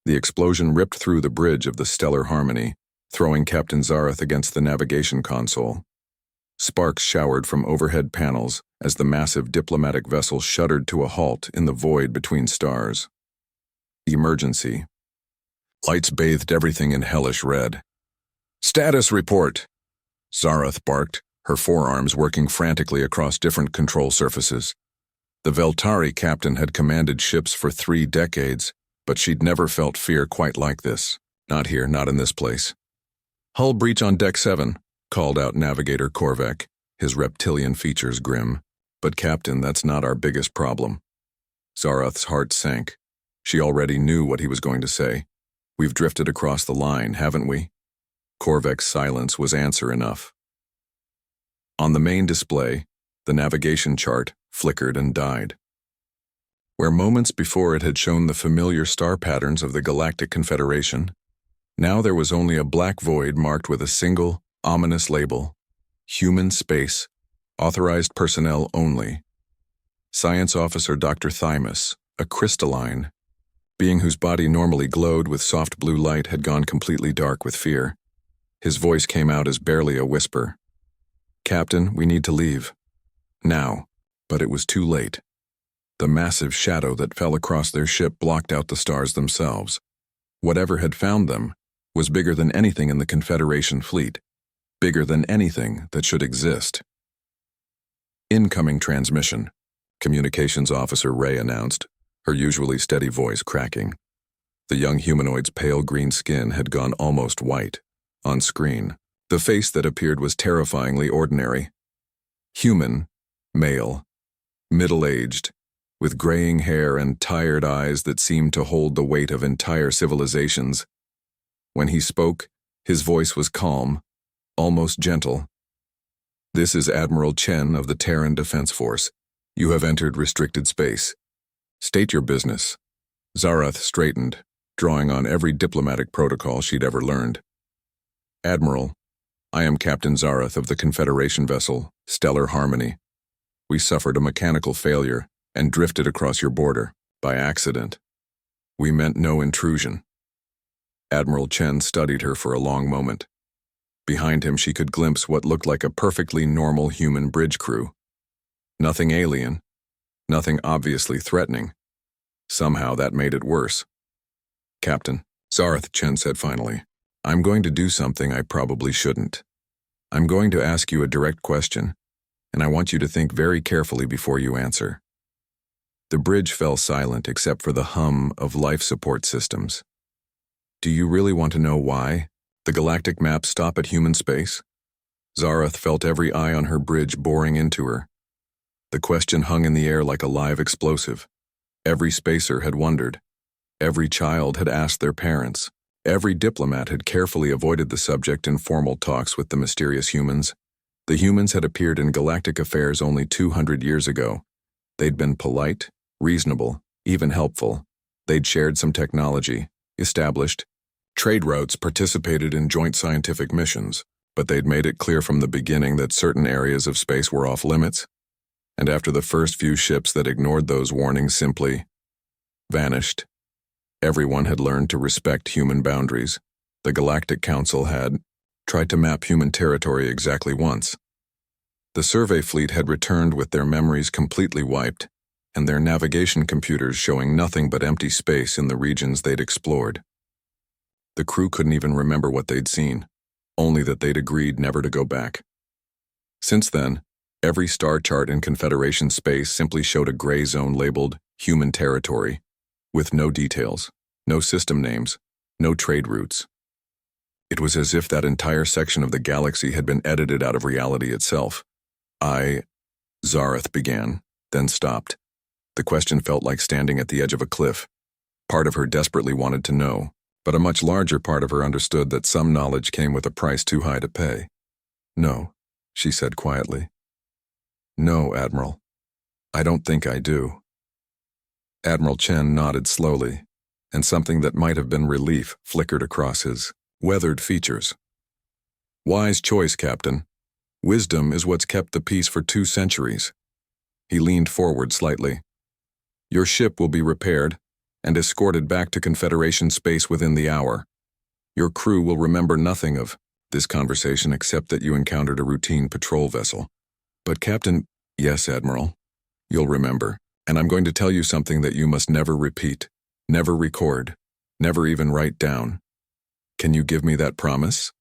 The explosion ripped through the bridge of the Stellar Harmony, throwing Captain Zareth against the navigation console. Sparks showered from overhead panels as the massive diplomatic vessel shuddered to a halt in the void between stars. Emergency. Lights bathed everything in hellish red. "Status report!" Zareth barked, her forearms working frantically across different control surfaces. The Veltari captain had commanded ships for 3 decades, but she'd never felt fear quite like this. Not here, not in this place. "Hull breach on Deck 7, called out Navigator Korvek, his reptilian features grim. "But Captain, that's not our biggest problem." Zareth's heart sank. She already knew what he was going to say. "We've drifted across the line, haven't we?" Korvek's silence was answer enough. On the main display, the navigation chart flickered and died. Where moments before it had shown the familiar star patterns of the Galactic Confederation, now there was only a black void marked with a single, ominous label: Human Space, Authorized Personnel Only. Science Officer Dr. Thymus, a crystalline being whose body normally glowed with soft blue light, had gone completely dark with fear. His voice came out as barely a whisper. "Captain, we need to leave. Now." But it was too late. The massive shadow that fell across their ship blocked out the stars themselves. Whatever had found them was bigger than anything in the Confederation fleet, bigger than anything that should exist. "Incoming transmission," Communications Officer Ray announced, her usually steady voice cracking. The young humanoid's pale green skin had gone almost white. On screen, the face that appeared was terrifyingly ordinary. Human, male, middle-aged, with graying hair and tired eyes that seemed to hold the weight of entire civilizations. When he spoke, his voice was calm, almost gentle. "This is Admiral Chen of the Terran Defense Force. You have entered restricted space. State your business." Zareth straightened, drawing on every diplomatic protocol she'd ever learned. "Admiral, I am Captain Zareth of the Confederation vessel, Stellar Harmony. We suffered a mechanical failure and drifted across your border, by accident. We meant no intrusion." Admiral Chen studied her for a long moment. Behind him she could glimpse what looked like a perfectly normal human bridge crew. Nothing alien, nothing obviously threatening. Somehow that made it worse. "Captain," Zareth, Chen said finally, "I'm going to do something I probably shouldn't. I'm going to ask you a direct question, and I want you to think very carefully before you answer." The bridge fell silent except for the hum of life support systems. "Do you really want to know why the galactic maps stop at human space?" Zareth felt every eye on her bridge boring into her. The question hung in the air like a live explosive. Every spacer had wondered. Every child had asked their parents. Every diplomat had carefully avoided the subject in formal talks with the mysterious humans. The humans had appeared in galactic affairs only 200 years ago. They'd been polite, reasonable, even helpful. They'd shared some technology, established trade routes, participated in joint scientific missions, but they'd made it clear from the beginning that certain areas of space were off limits. And after the first few ships that ignored those warnings simply vanished, everyone had learned to respect human boundaries. The Galactic Council had tried to map human territory exactly once. The survey fleet had returned with their memories completely wiped, and their navigation computers showing nothing but empty space in the regions they'd explored. The crew couldn't even remember what they'd seen, only that they'd agreed never to go back. Since then, every star chart in Confederation space simply showed a gray zone labeled Human Territory, with no details, no system names, no trade routes. It was as if that entire section of the galaxy had been edited out of reality itself. Zareth began, then stopped. The question felt like standing at the edge of a cliff. Part of her desperately wanted to know, but a much larger part of her understood that some knowledge came with a price too high to pay. "No," she said quietly. "No, Admiral. I don't think I do." Admiral Chen nodded slowly, and something that might have been relief flickered across his weathered features. "Wise choice, Captain. Wisdom is what's kept the peace for 2 centuries. He leaned forward slightly. "Your ship will be repaired, and escorted back to Confederation space within the hour. Your crew will remember nothing of this conversation except that you encountered a routine patrol vessel. But Captain, yes, Admiral, you'll remember, and I'm going to tell you something that you must never repeat, never record, never even write down. Can you give me that promise?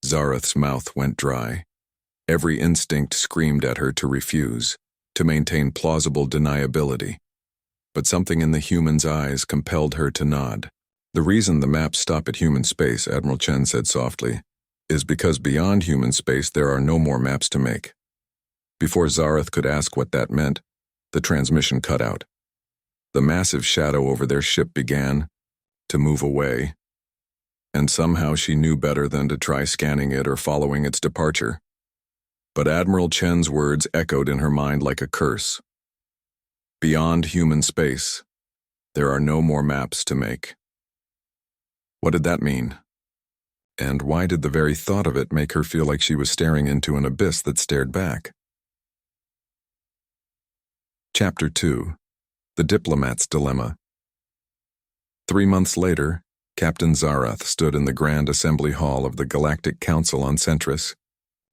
Zareth's mouth went dry. Every instinct screamed at her to refuse, to maintain plausible deniability. But something in the human's eyes compelled her to nod. The reason the maps stop at human space, Admiral Chen said softly, is because beyond human space there are no more maps to make. Before Zareth could ask what that meant, the transmission cut out. The massive shadow over their ship began to move away, and somehow she knew better than to try scanning it or following its departure. But Admiral Chen's words echoed in her mind like a curse. Beyond human space, there are no more maps to make. What did that mean? And why did the very thought of it make her feel like she was staring into an abyss that stared back? Chapter 2. The Diplomat's Dilemma. 3 months later, Captain Zareth stood in the Grand Assembly Hall of the Galactic Council on Centris,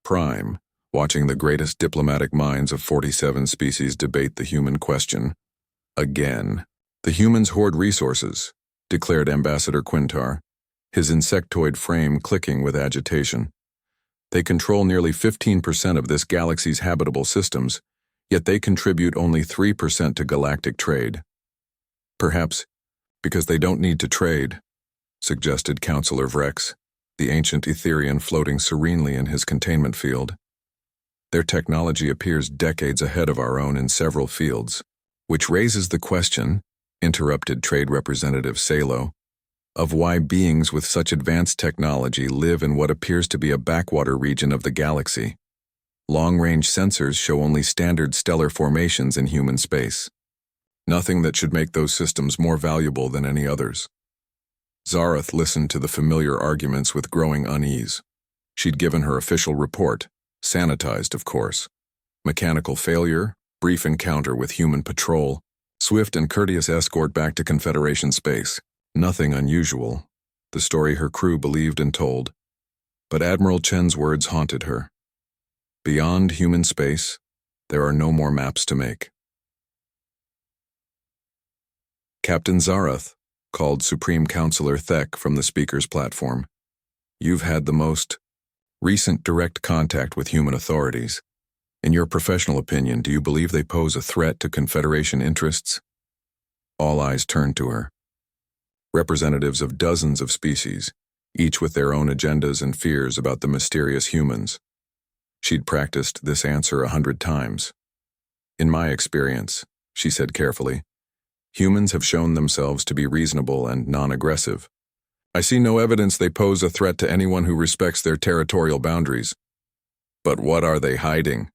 Prime, watching the greatest diplomatic minds of 47 species debate the human question. Again. The humans hoard resources, declared Ambassador Quintar, his insectoid frame clicking with agitation. They control nearly 15% of this galaxy's habitable systems, yet they contribute only 3% to galactic trade. Perhaps because they don't need to trade, suggested Counselor Vrex, the ancient Etherian floating serenely in his containment field. Their technology appears decades ahead of our own in several fields, which raises the question, interrupted Trade Representative Salo, of why beings with such advanced technology live in what appears to be a backwater region of the galaxy. Long-range sensors show only standard stellar formations in human space. Nothing that should make those systems more valuable than any others. Zareth listened to the familiar arguments with growing unease. She'd given her official report, sanitized, of course. Mechanical failure, brief encounter with human patrol, swift and courteous escort back to Confederation space. Nothing unusual, the story her crew believed and told. But Admiral Chen's words haunted her. Beyond human space, there are no more maps to make. Captain Zareth, called Supreme Counselor Thek from the speaker's platform. You've had the most recent direct contact with human authorities. In your professional opinion, do you believe they pose a threat to Confederation interests? All eyes turned to her. Representatives of dozens of species, each with their own agendas and fears about the mysterious humans. She'd practiced this answer 100 times. In my experience, she said carefully, humans have shown themselves to be reasonable and non-aggressive. I see no evidence they pose a threat to anyone who respects their territorial boundaries. But what are they hiding?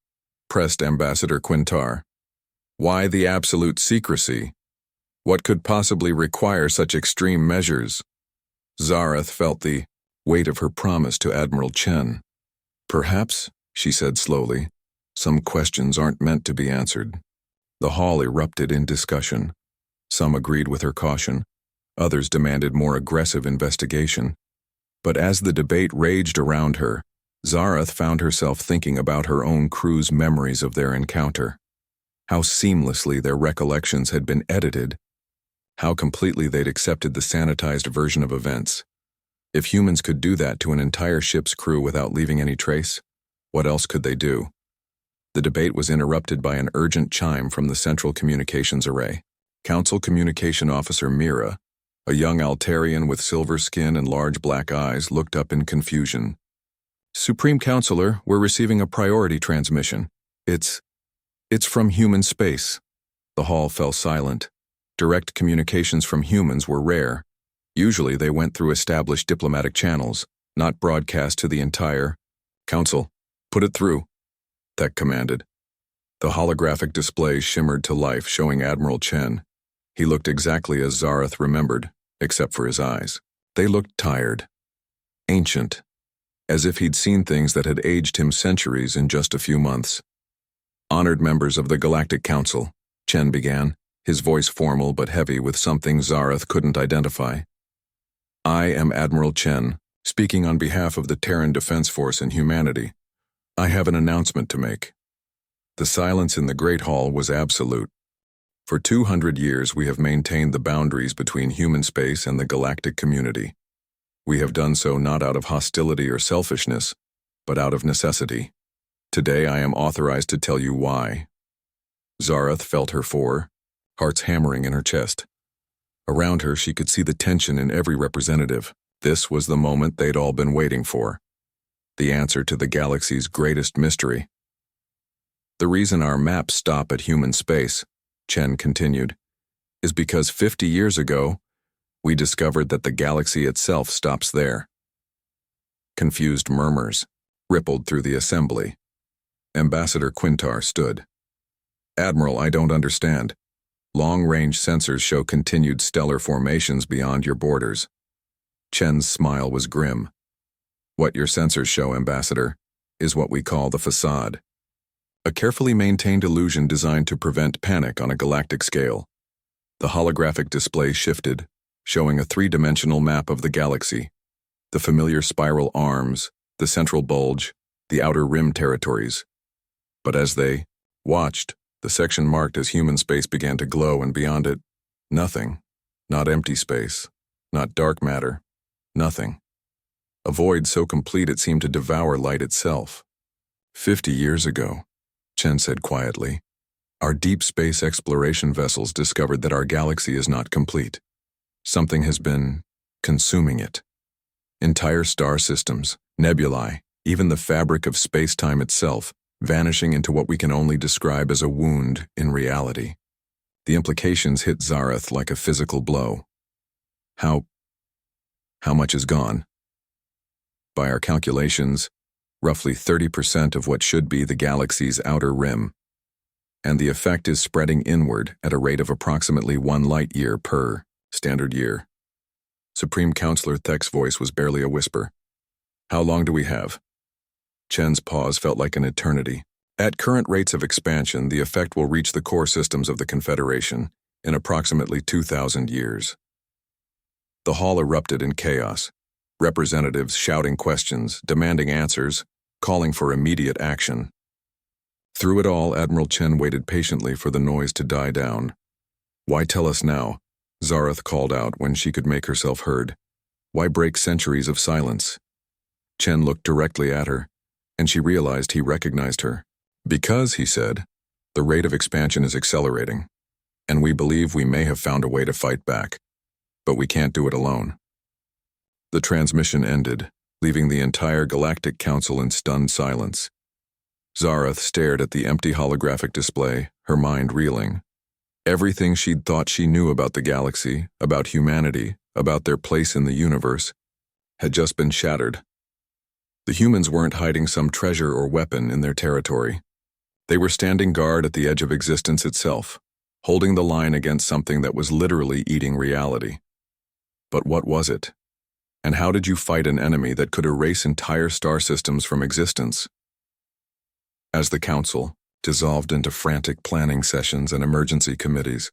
Pressed Ambassador Quintar. Why the absolute secrecy? What could possibly require such extreme measures? Zareth felt the weight of her promise to Admiral Chen. Perhaps, she said slowly, some questions aren't meant to be answered. The hall erupted in discussion. Some agreed with her caution. Others demanded more aggressive investigation. But as the debate raged around her, Zareth found herself thinking about her own crew's memories of their encounter. How seamlessly their recollections had been edited. How completely they'd accepted the sanitized version of events. If humans could do that to an entire ship's crew without leaving any trace, what else could they do? The debate was interrupted by an urgent chime from the Central Communications Array. Council Communication Officer Mira, a young Altarian with silver skin and large black eyes, looked up in confusion. Supreme Counselor, we're receiving a priority transmission. It's from human space. The hall fell silent. Direct communications from humans were rare. Usually they went through established diplomatic channels, not broadcast to the entire Council. Put it through, Thek commanded. The holographic display shimmered to life, showing Admiral Chen. He looked exactly as Zareth remembered, except for his eyes. They looked tired, ancient, as if he'd seen things that had aged him centuries in just a few months. Honored members of the Galactic Council, Chen began, his voice formal but heavy with something Zareth couldn't identify. "I am Admiral Chen, speaking on behalf of the Terran Defense Force and humanity. I have an announcement to make." The silence in the Great Hall was absolute. For 200 years we have maintained the boundaries between human space and the galactic community. We have done so not out of hostility or selfishness, but out of necessity. Today I am authorized to tell you why. Zareth felt her hearts hammering in her chest. Around her she could see the tension in every representative. This was the moment they'd all been waiting for. The answer to the galaxy's greatest mystery. "The reason our maps stop at human space," Chen continued, "is because 50 years ago, we discovered that the galaxy itself stops there." Confused murmurs rippled through the assembly. Ambassador Quintar stood. "Admiral, I don't understand. Long-range sensors show continued stellar formations beyond your borders." Chen's smile was grim. "What your sensors show, Ambassador, is what we call the facade. A carefully maintained illusion designed to prevent panic on a galactic scale." The holographic display shifted, showing a three-dimensional map of the galaxy. The familiar spiral arms, the central bulge, the outer rim territories. But as they watched, the section marked as human space began to glow, and beyond it, nothing. Not empty space, not dark matter, nothing. A void so complete it seemed to devour light itself. 50 years ago, Chen said quietly, "our deep space exploration vessels discovered that our galaxy is not complete. Something has been consuming it. Entire star systems, nebulae, even the fabric of space-time itself, vanishing into what we can only describe as a wound in reality." The implications hit Zareth like a physical blow. How much is gone? By our calculations, roughly 30% of what should be the galaxy's outer rim. And the effect is spreading inward at a rate of approximately 1 light-year per standard year. Supreme Counselor Thek's voice was barely a whisper. "How long do we have?" Chen's pause felt like an eternity. "At current rates of expansion, the effect will reach the core systems of the Confederation in approximately 2,000 years. The hall erupted in chaos. Representatives shouting questions, demanding answers, calling for immediate action. Through it all, Admiral Chen waited patiently for the noise to die down. "Why tell us now?" Zareth called out when she could make herself heard. "Why break centuries of silence?" Chen looked directly at her, and she realized he recognized her. "Because," he said, "the rate of expansion is accelerating, and we believe we may have found a way to fight back, but we can't do it alone." The transmission ended, leaving the entire Galactic Council in stunned silence. Zareth stared at the empty holographic display, her mind reeling. Everything she'd thought she knew about the galaxy, about humanity, about their place in the universe, had just been shattered. The humans weren't hiding some treasure or weapon in their territory. They were standing guard at the edge of existence itself, holding the line against something that was literally eating reality. But what was it? And how did you fight an enemy that could erase entire star systems from existence? As the Council dissolved into frantic planning sessions and emergency committees,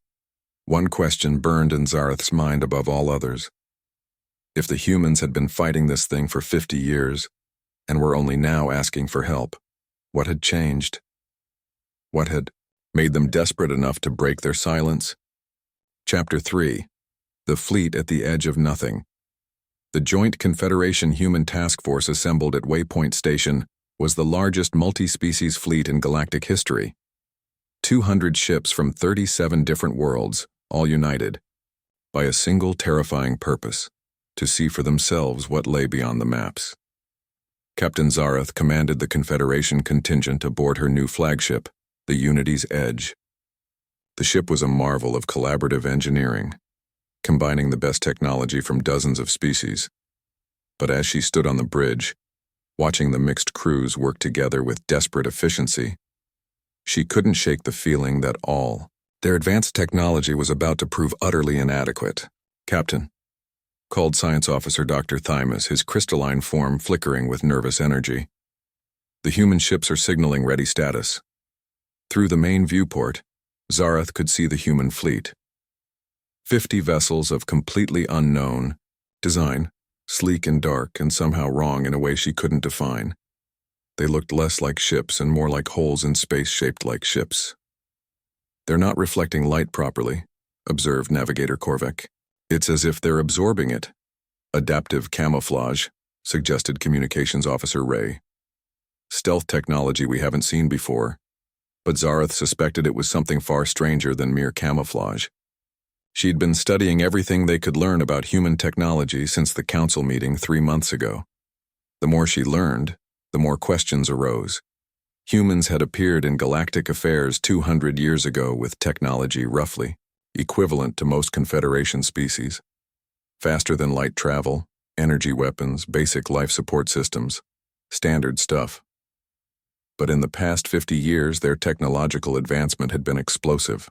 one question burned in Zareth's mind above all others. If the humans had been fighting this thing for 50 years, and were only now asking for help, what had changed? What had made them desperate enough to break their silence? Chapter 3. The Fleet at the Edge of Nothing. The Joint Confederation Human Task Force assembled at Waypoint Station was the largest multi-species fleet in galactic history. 200 ships from 37 different worlds, all united, by a single terrifying purpose, to see for themselves what lay beyond the maps. Captain Zareth commanded the Confederation contingent aboard her new flagship, the Unity's Edge. The ship was a marvel of collaborative engineering, combining the best technology from dozens of species. But as she stood on the bridge, watching the mixed crews work together with desperate efficiency, she couldn't shake the feeling that all their advanced technology was about to prove utterly inadequate. "Captain," called Science Officer Dr. Thymus, his crystalline form flickering with nervous energy. "The human ships are signaling ready status. Through the main viewport, Zarath could see the human fleet. 50 vessels of completely unknown design, sleek and dark and somehow wrong in a way she couldn't define. They looked less like ships and more like holes in space shaped like ships. "They're not reflecting light properly," observed Navigator Korvek. "It's as if they're absorbing it." "Adaptive camouflage," suggested Communications Officer Ray. "Stealth technology we haven't seen before," but Zarath suspected it was something far stranger than mere camouflage. She'd been studying everything they could learn about human technology since the council meeting 3 months ago. The more she learned, the more questions arose. Humans had appeared in galactic affairs 200 years ago with technology roughly equivalent to most Confederation species. Faster than light travel, energy weapons, basic life support systems, standard stuff. But in the past 50 years, their technological advancement had been explosive.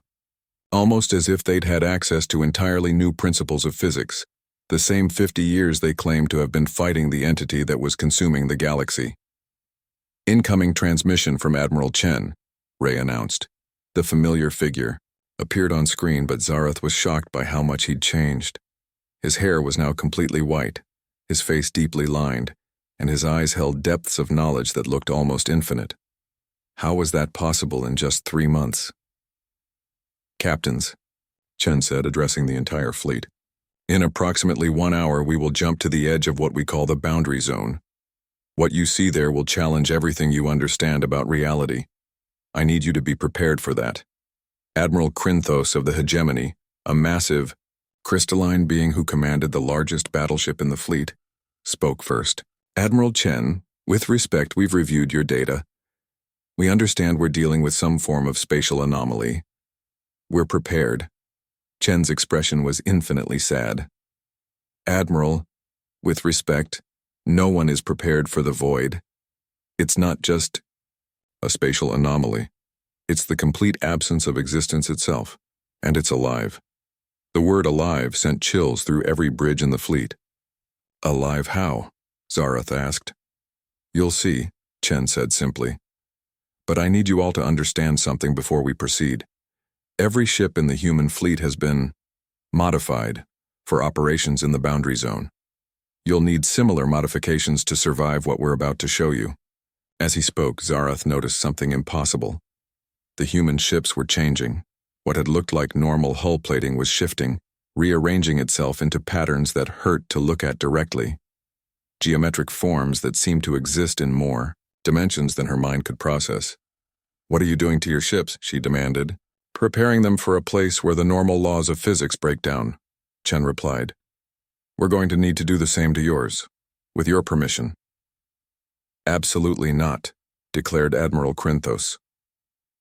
Almost as if they'd had access to entirely new principles of physics, the same 50 years they claimed to have been fighting the entity that was consuming the galaxy. "Incoming transmission from Admiral Chen," Ray announced. The familiar figure appeared on screen, but Zarath was shocked by how much he'd changed. His hair was now completely white, his face deeply lined, and his eyes held depths of knowledge that looked almost infinite. How was that possible in just 3 months? "Captains," Chen said, addressing the entire fleet. "In approximately 1 hour, we will jump to the edge of what we call the boundary zone. What you see there will challenge everything you understand about reality. I need you to be prepared for that." Admiral Krinthos of the Hegemony, a massive, crystalline being who commanded the largest battleship in the fleet, spoke first. "Admiral Chen, with respect, we've reviewed your data. We understand we're dealing with some form of spatial anomaly. We're prepared." Chen's expression was infinitely sad. "Admiral, with respect, no one is prepared for the void. It's not just a spatial anomaly. It's the complete absence of existence itself, and it's alive." The word alive sent chills through every bridge in the fleet. "Alive how?" Zarath asked. "You'll see," Chen said simply. "But I need you all to understand something before we proceed. Every ship in the human fleet has been modified for operations in the boundary zone. You'll need similar modifications to survive what we're about to show you." As he spoke, Zarath noticed something impossible. The human ships were changing. What had looked like normal hull plating was shifting, rearranging itself into patterns that hurt to look at directly. Geometric forms that seemed to exist in more dimensions than her mind could process. "What are you doing to your ships?" she demanded. "Preparing them for a place where the normal laws of physics break down," Chen replied. "We're going to need to do the same to yours, with your permission." "Absolutely not," declared Admiral Krinthos.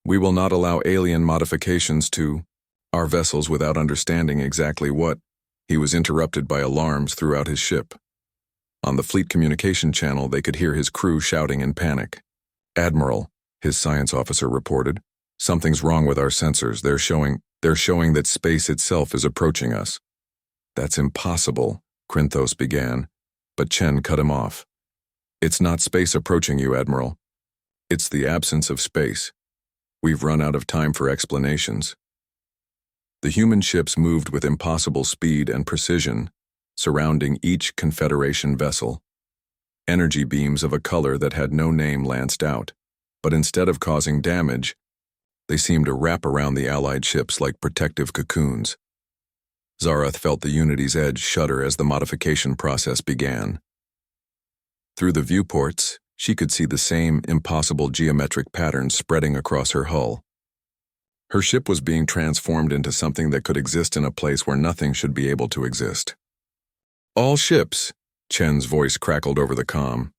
"We will not allow alien modifications to our vessels without understanding exactly what." He was interrupted by alarms throughout his ship. On the fleet communication channel, they could hear his crew shouting in panic. "Admiral," his science officer reported, "something's wrong with our sensors. They're showing that space itself is approaching us." "That's impossible," Krinthos began, but Chen cut him off. "It's not space approaching you, Admiral. It's the absence of space. We've run out of time for explanations." The human ships moved with impossible speed and precision, surrounding each Confederation vessel. Energy beams of a color that had no name lanced out, but instead of causing damage, they seemed to wrap around the Allied ships like protective cocoons. Zarath felt the Unity's edge shudder as the modification process began. Through the viewports, she could see the same impossible geometric patterns spreading across her hull. Her ship was being transformed into something that could exist in a place where nothing should be able to exist. "All ships," Chen's voice crackled over the comm.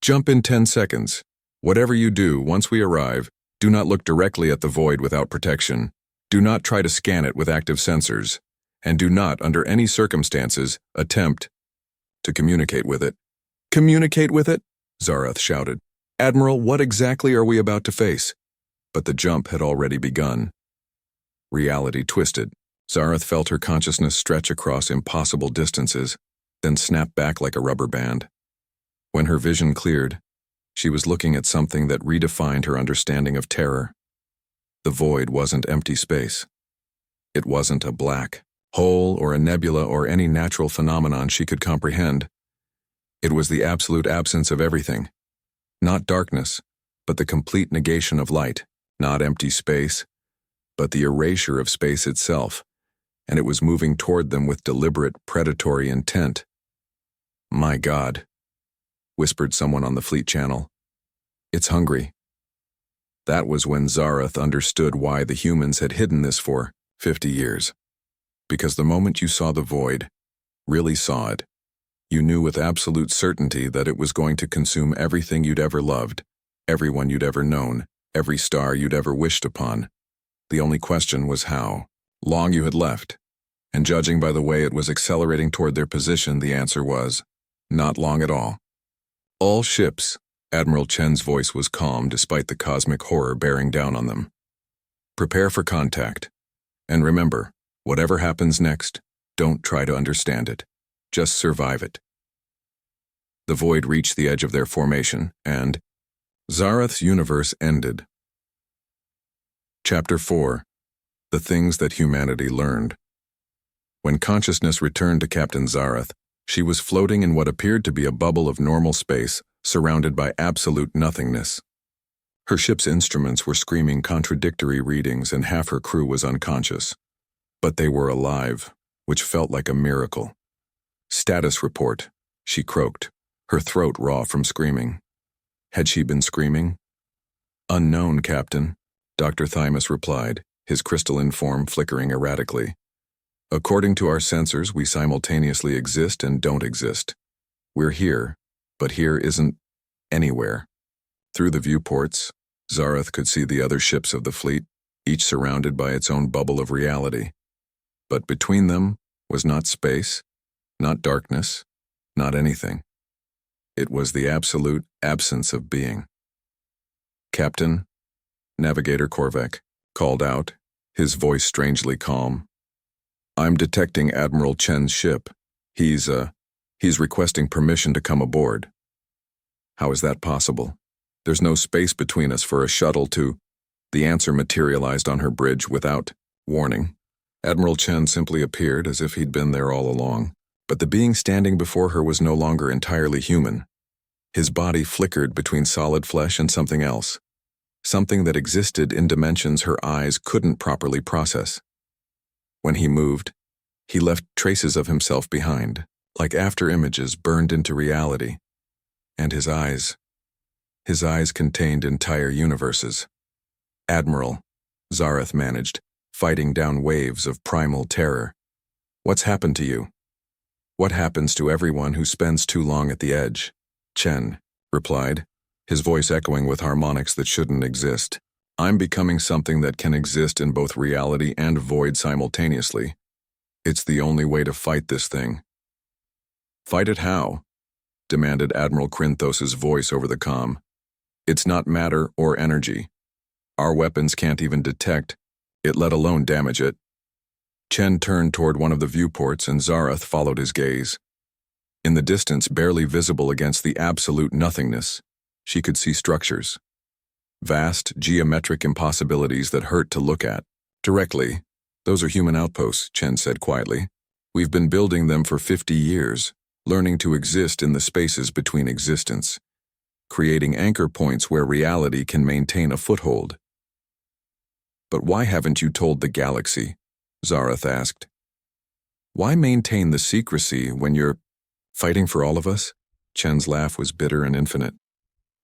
"Jump in 10 seconds. Whatever you do, once we arrive, do not look directly at the void without protection. Do not try to scan it with active sensors. And do not, under any circumstances, attempt to communicate with it." "Communicate with it?" Zarath shouted. "Admiral, what exactly are we about to face?" But the jump had already begun. Reality twisted. Zarath felt her consciousness stretch across impossible distances, then snap back like a rubber band. When her vision cleared, she was looking at something that redefined her understanding of terror. The void wasn't empty space. It wasn't a black hole or a nebula or any natural phenomenon she could comprehend. It was the absolute absence of everything. Not darkness, but the complete negation of light. Not empty space, but the erasure of space itself, and it was moving toward them with deliberate, predatory intent. "My God," whispered someone on the fleet channel. "It's hungry." That was when Zarath understood why the humans had hidden this for 50 years. Because the moment you saw the void, really saw it, you knew with absolute certainty that it was going to consume everything you'd ever loved, everyone you'd ever known, every star you'd ever wished upon. The only question was how long you had left, and judging by the way it was accelerating toward their position, the answer was, not long at all. "All ships," Admiral Chen's voice was calm despite the cosmic horror bearing down on them. "Prepare for contact. And remember, whatever happens next, don't try to understand it. Just survive it." The void reached the edge of their formation, and Zarath's universe ended. Chapter 4. The Things That Humanity Learned. When consciousness returned to Captain Zarath, she was floating in what appeared to be a bubble of normal space, surrounded by absolute nothingness. Her ship's instruments were screaming contradictory readings and half her crew was unconscious. But they were alive, which felt like a miracle. "Status report," she croaked, her throat raw from screaming. Had she been screaming? "Unknown, Captain," Dr. Thymus replied, his crystalline form flickering erratically. "According to our sensors, we simultaneously exist and don't exist. We're here, but here isn't anywhere." Through the viewports, Zarath could see the other ships of the fleet, each surrounded by its own bubble of reality. But between them was not space, not darkness, not anything. It was the absolute absence of being. "Captain," Navigator Korvek called out, his voice strangely calm. "I'm detecting Admiral Chen's ship. He's requesting permission to come aboard." "How is that possible? There's no space between us for a shuttle to—" The answer materialized on her bridge without warning. Admiral Chen simply appeared as if he'd been there all along, but the being standing before her was no longer entirely human. His body flickered between solid flesh and something else, something that existed in dimensions her eyes couldn't properly process. When he moved, he left traces of himself behind, like after-images burned into reality. And his eyes contained entire universes. "Admiral," Zarath managed, fighting down waves of primal terror. "What's happened to you? What happens to everyone who spends too long at the edge?" Chen replied, his voice echoing with harmonics that shouldn't exist. "I'm becoming something that can exist in both reality and void simultaneously. It's the only way to fight this thing." "Fight it how?" demanded Admiral Krinthos' voice over the comm. "It's not matter or energy. Our weapons can't even detect it, let alone damage it." Chen turned toward one of the viewports and Zarath followed his gaze. In the distance, barely visible against the absolute nothingness, she could see structures. Vast, geometric impossibilities that hurt to look at. "Directly, those are human outposts," Chen said quietly. "We've been building them for 50 years, learning to exist in the spaces between existence, creating anchor points where reality can maintain a foothold." "But why haven't you told the galaxy?" Zarath asked. "Why maintain the secrecy when you're fighting for all of us?" Chen's laugh was bitter and infinite.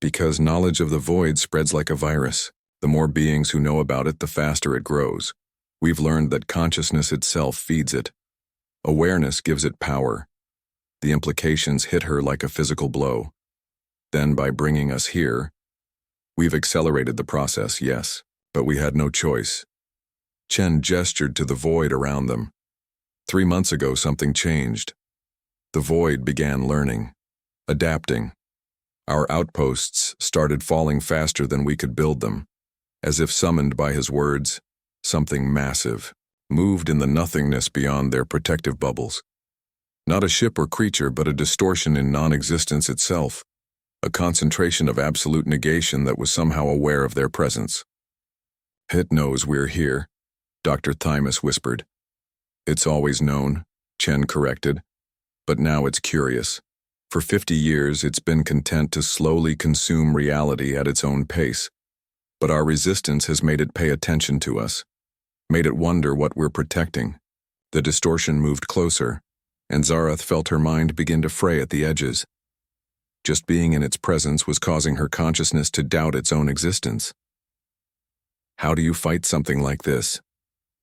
"Because knowledge of the void spreads like a virus. The more beings who know about it, the faster it grows. We've learned that consciousness itself feeds it. Awareness gives it power. The implications hit her like a physical blow. Then by bringing us here, we've accelerated the process, yes, but we had no choice." Chen gestured to the void around them. 3 months ago, something changed. The void began learning, adapting. Our outposts started falling faster than we could build them. As if summoned by his words, something massive moved in the nothingness beyond their protective bubbles. Not a ship or creature, but a distortion in non-existence itself, a concentration of absolute negation that was somehow aware of their presence. It knows we're here, Dr. Thymus whispered. It's always known, Chen corrected, but now it's curious. For 50 years, it's been content to slowly consume reality at its own pace, but our resistance has made it pay attention to us, made it wonder what we're protecting. The distortion moved closer, and Zarath felt her mind begin to fray at the edges. Just being in its presence was causing her consciousness to doubt its own existence. How do you fight something like this?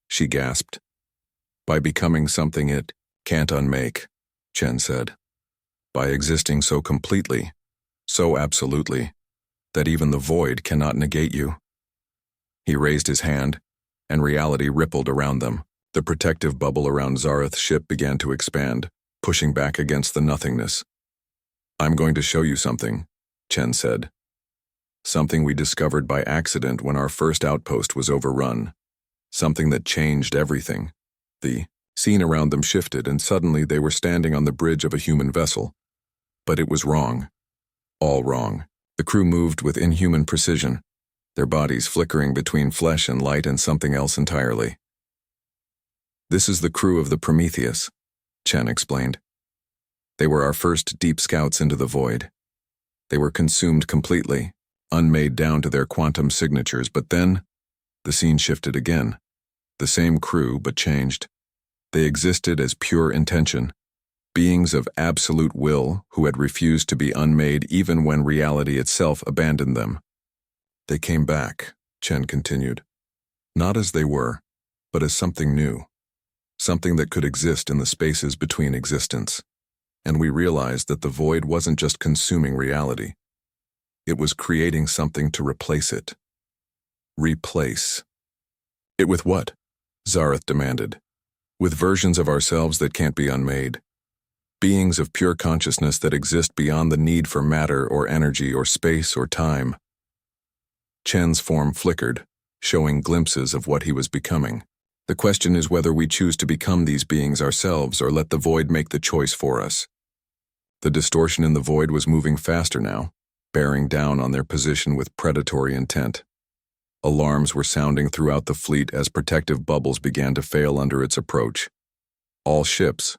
She gasped. By becoming something it can't unmake, Chen said. By existing so completely, so absolutely, that even the void cannot negate you. He raised his hand, and reality rippled around them. The protective bubble around Zarath's ship began to expand, pushing back against the nothingness. I'm going to show you something, Chen said. Something we discovered by accident when our first outpost was overrun. Something that changed everything. The scene around them shifted, and suddenly they were standing on the bridge of a human vessel. But it was wrong. All wrong. The crew moved with inhuman precision, their bodies flickering between flesh and light and something else entirely. This is the crew of the Prometheus, Chen explained. They were our first deep scouts into the void. They were consumed completely, unmade down to their quantum signatures, but then the scene shifted again. The same crew, but changed. They existed as pure intention, beings of absolute will who had refused to be unmade even when reality itself abandoned them. They came back, Chen continued, not as they were, but as something new, something that could exist in the spaces between existence. And we realized that the void wasn't just consuming reality. It was creating something to replace it. Replace. It with what? Zarath demanded. With versions of ourselves that can't be unmade. Beings of pure consciousness that exist beyond the need for matter or energy or space or time. Chen's form flickered, showing glimpses of what he was becoming. The question is whether we choose to become these beings ourselves or let the void make the choice for us. The distortion in the void was moving faster now, bearing down on their position with predatory intent. Alarms were sounding throughout the fleet as protective bubbles began to fail under its approach. All ships,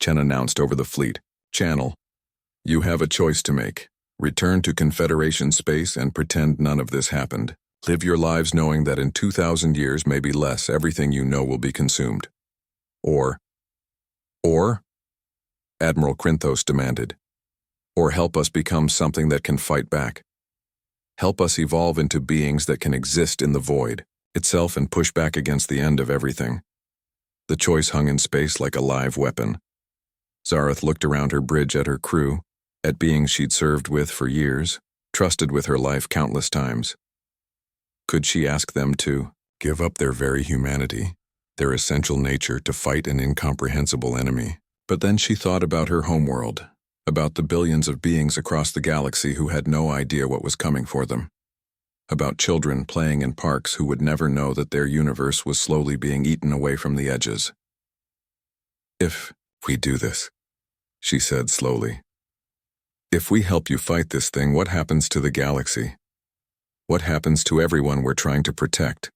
Chen announced over the fleet channel. You have a choice to make. Return to Confederation space and pretend none of this happened. Live your lives knowing that in 2,000 years, maybe less, everything you know will be consumed. Or, Admiral Krinthos demanded. Or help us become something that can fight back. Help us evolve into beings that can exist in the void itself and push back against the end of everything. The choice hung in space like a live weapon. Zarath looked around her bridge at her crew, at beings she'd served with for years, trusted with her life countless times. Could she ask them to give up their very humanity, their essential nature to fight an incomprehensible enemy? But then she thought about her homeworld, about the billions of beings across the galaxy who had no idea what was coming for them, about children playing in parks who would never know that their universe was slowly being eaten away from the edges. If we do this, she said slowly, if we help you fight this thing, what happens to the galaxy? What happens to everyone we're trying to protect?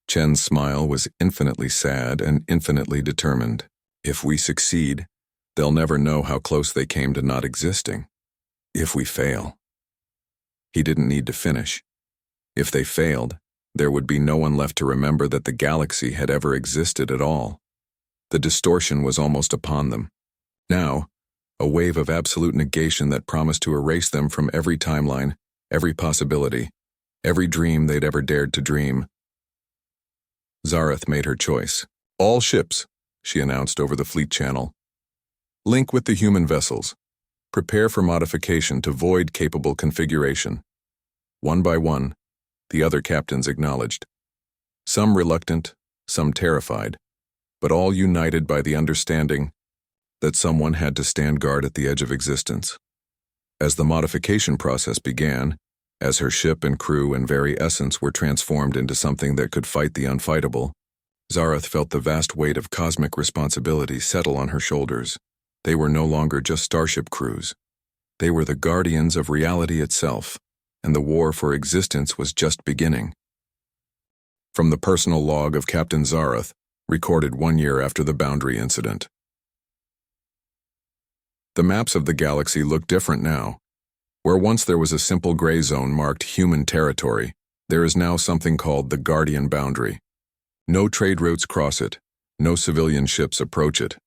Chen's smile was infinitely sad and infinitely determined. If we succeed, they'll never know how close they came to not existing. If we fail. He didn't need to finish. If they failed, there would be no one left to remember that the galaxy had ever existed at all. The distortion was almost upon them. Now, a wave of absolute negation that promised to erase them from every timeline, every possibility, every dream they'd ever dared to dream. Zarath made her choice. All ships, she announced over the fleet channel. Link with the human vessels. Prepare for modification to void-capable configuration. One by one, the other captains acknowledged. Some reluctant, some terrified, but all united by the understanding that someone had to stand guard at the edge of existence. As the modification process began, as her ship and crew and very essence were transformed into something that could fight the unfightable, Zarath felt the vast weight of cosmic responsibility settle on her shoulders. They were no longer just starship crews. They were the guardians of reality itself, and the war for existence was just beginning. From the personal log of Captain Zarath, recorded 1 year after the boundary incident. The maps of the galaxy look different now. Where once there was a simple gray zone marked human territory, there is now something called the Guardian Boundary. No trade routes cross it, no civilian ships approach it.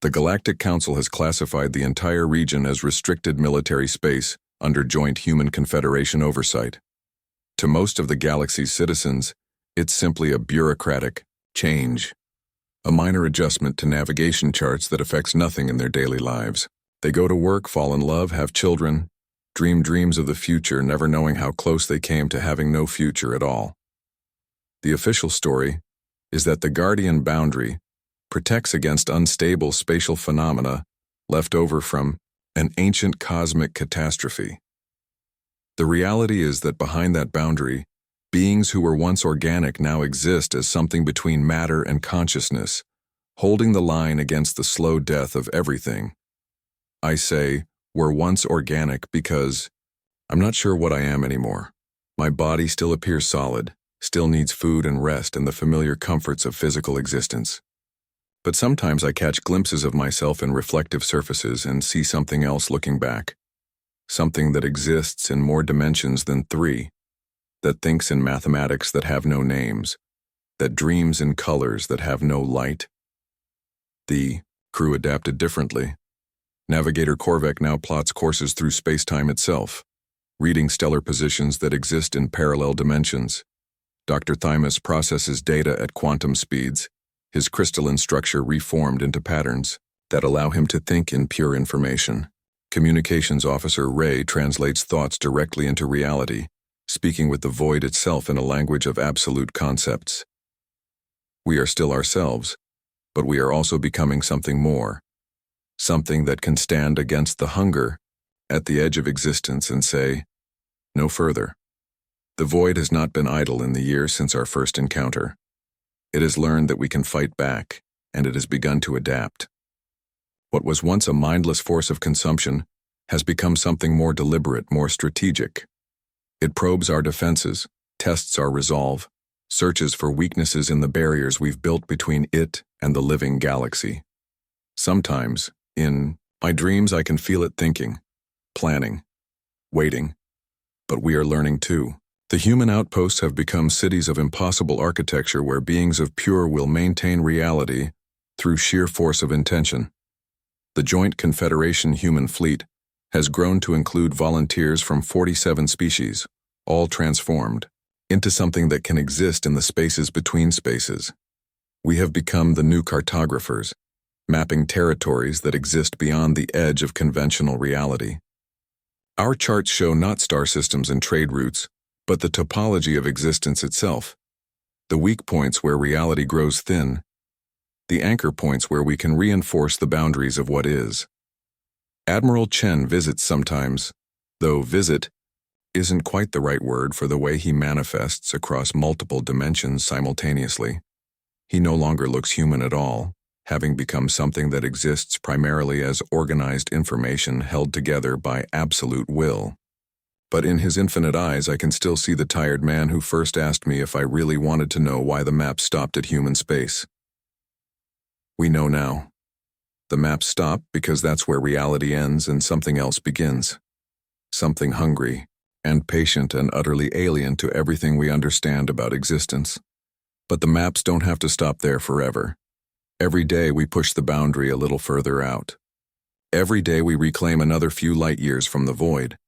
The Galactic Council has classified the entire region as restricted military space under joint Human Confederation oversight. To most of the galaxy's citizens, it's simply a bureaucratic change, a minor adjustment to navigation charts that affects nothing in their daily lives. They go to work, fall in love, have children, dream dreams of the future, never knowing how close they came to having no future at all. The official story is that the Guardian Boundary protects against unstable spatial phenomena left over from an ancient cosmic catastrophe. The reality is that behind that boundary, beings who were once organic now exist as something between matter and consciousness, holding the line against the slow death of everything. I say, were once organic because I'm not sure what I am anymore. My body still appears solid, still needs food and rest and the familiar comforts of physical existence. But sometimes I catch glimpses of myself in reflective surfaces and see something else looking back. Something that exists in more dimensions than 3, that thinks in mathematics that have no names, that dreams in colors that have no light. The crew adapted differently. Navigator Korvek now plots courses through space-time itself, reading stellar positions that exist in parallel dimensions. Dr. Thymus processes data at quantum speeds, his crystalline structure reformed into patterns that allow him to think in pure information. Communications Officer Ray translates thoughts directly into reality, speaking with the void itself in a language of absolute concepts. We are still ourselves, but we are also becoming something more, something that can stand against the hunger at the edge of existence and say, no further. The void has not been idle in the years since our first encounter. It has learned that we can fight back, and it has begun to adapt. What was once a mindless force of consumption has become something more deliberate, more strategic. It probes our defenses, tests our resolve, searches for weaknesses in the barriers we've built between it and the living galaxy. Sometimes, in my dreams, I can feel it thinking, planning, waiting. But we are learning too. The human outposts have become cities of impossible architecture where beings of pure will maintain reality through sheer force of intention. The Joint Confederation Human Fleet has grown to include volunteers from 47 species, all transformed into something that can exist in the spaces between spaces. We have become the new cartographers, mapping territories that exist beyond the edge of conventional reality. Our charts show not star systems and trade routes, but the topology of existence itself, the weak points where reality grows thin, the anchor points where we can reinforce the boundaries of what is. Admiral Chen visits sometimes, though visit isn't quite the right word for the way he manifests across multiple dimensions simultaneously. He no longer looks human at all, having become something that exists primarily as organized information held together by absolute will. But in his infinite eyes, I can still see the tired man who first asked me if I really wanted to know why the map stopped at human space. We know now. The maps stop because that's where reality ends and something else begins. Something hungry and patient and utterly alien to everything we understand about existence. But the maps don't have to stop there forever. Every day we push the boundary a little further out. Every day we reclaim another few light years from the void.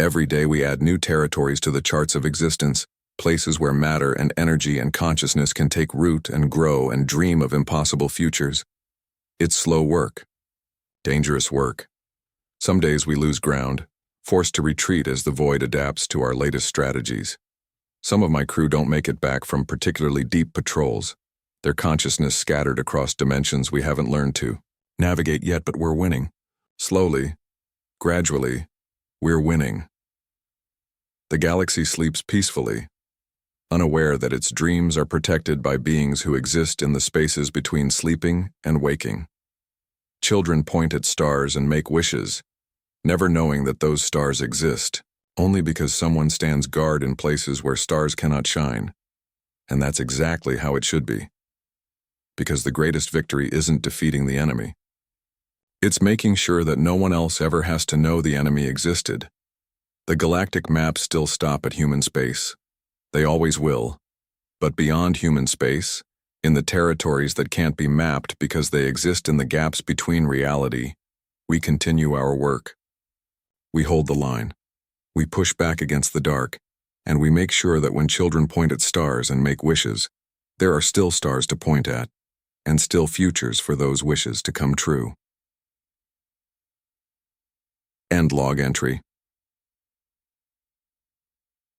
Every day we add new territories to the charts of existence, places where matter and energy and consciousness can take root and grow and dream of impossible futures. It's slow work, dangerous work. Some days we lose ground, forced to retreat as the void adapts to our latest strategies. Some of my crew don't make it back from particularly deep patrols, their consciousness scattered across dimensions we haven't learned to navigate yet, but we're winning. Slowly, gradually, we're winning. The galaxy sleeps peacefully, unaware that its dreams are protected by beings who exist in the spaces between sleeping and waking. Children point at stars and make wishes, never knowing that those stars exist, only because someone stands guard in places where stars cannot shine. And that's exactly how it should be. Because the greatest victory isn't defeating the enemy. It's making sure that no one else ever has to know the enemy existed. The galactic maps still stop at human space. They always will. But beyond human space, in the territories that can't be mapped because they exist in the gaps between reality, we continue our work. We hold the line. We push back against the dark, and we make sure that when children point at stars and make wishes, there are still stars to point at, and still futures for those wishes to come true. End log entry.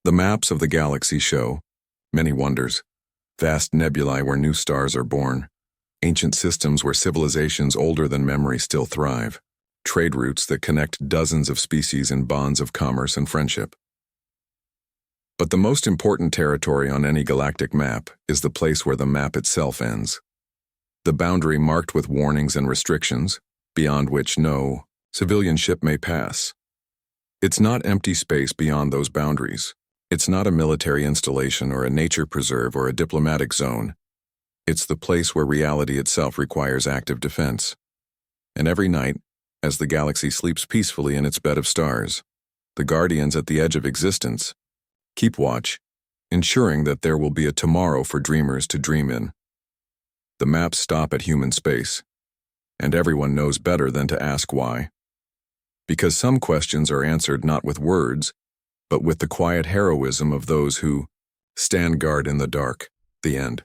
The maps of the galaxy show many wonders, vast nebulae where new stars are born, ancient systems where civilizations older than memory still thrive, trade routes that connect dozens of species in bonds of commerce and friendship. But the most important territory on any galactic map is the place where the map itself ends. The boundary marked with warnings and restrictions, beyond which no civilian ship may pass. It's not empty space beyond those boundaries. It's not a military installation or a nature preserve or a diplomatic zone. It's the place where reality itself requires active defense. And every night, as the galaxy sleeps peacefully in its bed of stars, the guardians at the edge of existence keep watch, ensuring that there will be a tomorrow for dreamers to dream in. The maps stop at human space, and everyone knows better than to ask why. Because some questions are answered not with words, but with the quiet heroism of those who stand guard in the dark. The end.